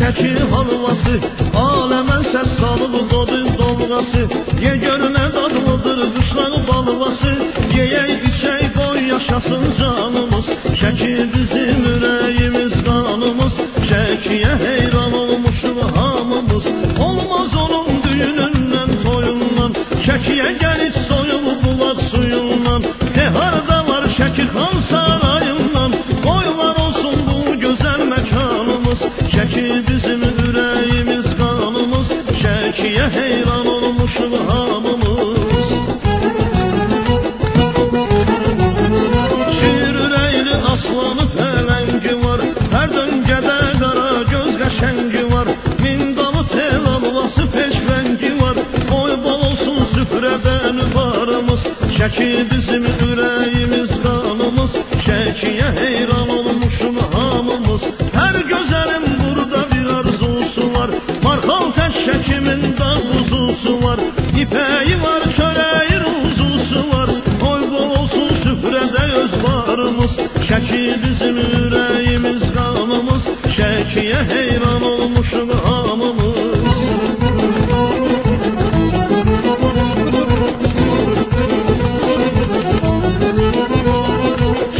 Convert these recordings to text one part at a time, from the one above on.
şəki halvası, aləmən səs salıb qodu dolğası. Ye görünə dadlıdır qışlağı balvası, yeyək içək qoy yaşasın canımız. Şəki bizim ürəyimiz qanımız, şəkiyə heyran olmuşuq hamımız. Olmaz onun düyünündən toyundan, şəkiyə gəlic soyub bulaq suyundan. Harda var Şəki xan sarayından, qoylar olsun bu gözəl məkanımız. Şəki bizim ürəyimiz qanımız, şəkiyə heyran olmuşuq hamımız. Şir ürəkli aslanı pələngi var, hər döngədə qara göz qəşəngi var. Min dalı tel alvası peşvəngi var, qoy bol olsun süfrədən barımız. Şəki bizim ürəyimiz qanımız, şəkiyə heyran olmuşuq hamımız. Hər gözəlin burada bir arzusu var, marxal tək şəkimin dağ buzusu var. İpəyi var, çörəyi ruzusu var, qoy bol olsun süfrədə öz barımız. Şəki bizim ürəyimiz qanımız, şəkiyə heyran olmuşuq hamımız.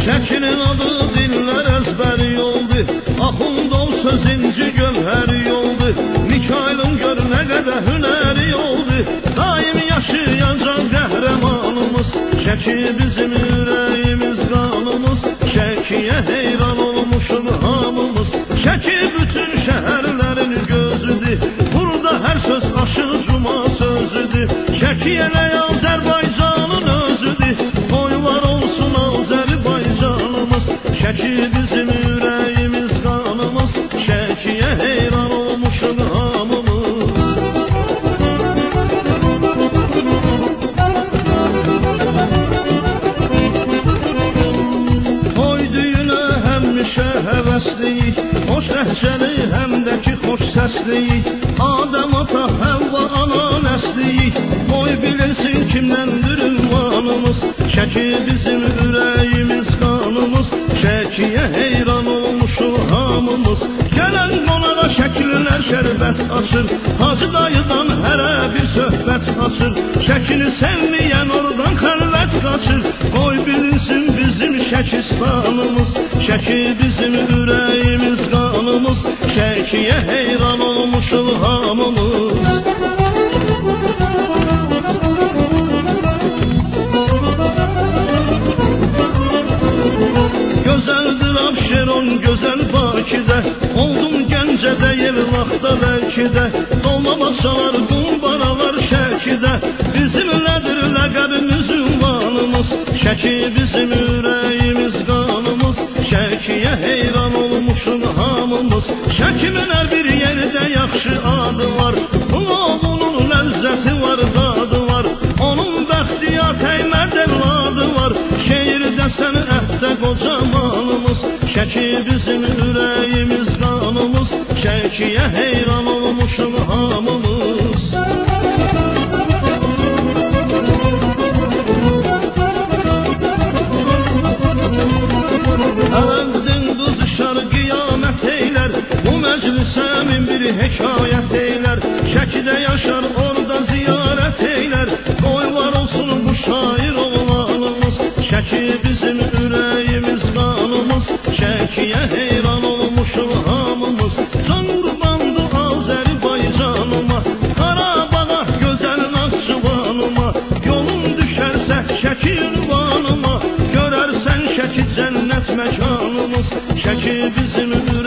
Şəkinin adı dillər əzbəri yoldu, Axundov sözüncü gövhəri yoldu. Mikailin gör nə qədər hünəri yoldu, daim yaşayacaq qəhrəmanımız. Şəki bizim ürəyimiz qanımız, şəkiyə heyran olmuşuq hamımız. Şəki bütün şəhərlərin gözüdür, burada hər söz aşıq cuma sözüdür. Şəki elə Azərbaycanın özüdür, qoylar olsun Azərbaycanımız. Şəki bizim ürəyimiz qanımız, şəkiyə heyran olmuşuq hamımız. Toy düyünə həmişə həvəsliyik, xoş ləhcəli həm də ki xoş səsliyik. Adəm ata Həvva ana nəsliyik, qoy bilinsin kimdəndir ünvanımız. Şəki bizim ürəyimiz qanımız, şəkiyə heyran olmuşuq hamımız. Gələn qonağa şəkillər şərbət açır, Hacı dayıdan hərə bir söhbət açır. Şəkini sevməyən oradan xəlvət qaçır, qoy bilinsin bizim Şəkistanımız. Şəki bizim ürəyimiz qanımız, şəkiyə heyran olmuşuq hamımız. Gözəldir Abşeron, gözəl Bakıdə, oldum Gəncədə, yel vaxtda bəlkə də. Dolma başalar, qumbaralar Şəkidə, bizimlədir ləqəbimiz ünvanımız. Şəki bizim ürəyimiz qanımız, şəkiyə heyran olmuşuq hamımız. Şəkimin hər bir yerdə yaxşı adı var, bu oğlunun ləzzəti var, dadı var. Onun bəxtiyar Teymərd evladı var, şeirdə sən əhdə qocamanımız. Şəki bizim ürəyimiz qanımız, şəkiyə heyran olmuşuq hamımız. Əvəndin qızışar qiyamət eylər, bu məclisə min bir hekayət eylər. Şəkidə yaşar orada ziyarət eylər, qoy var olsun bu şair oğlanımız. Şəki bizim ürəyimiz qanımız, şəkiyə heyran olmuşuq hamımız. Can qurbandı Azərbaycanıma, Qarabağa gözəl Naxçıvanıma. Yolun düşərsə Şəki ünvanıma, görərsən Şəki cənnət məkanımız. Şəki bizim ürəyimiz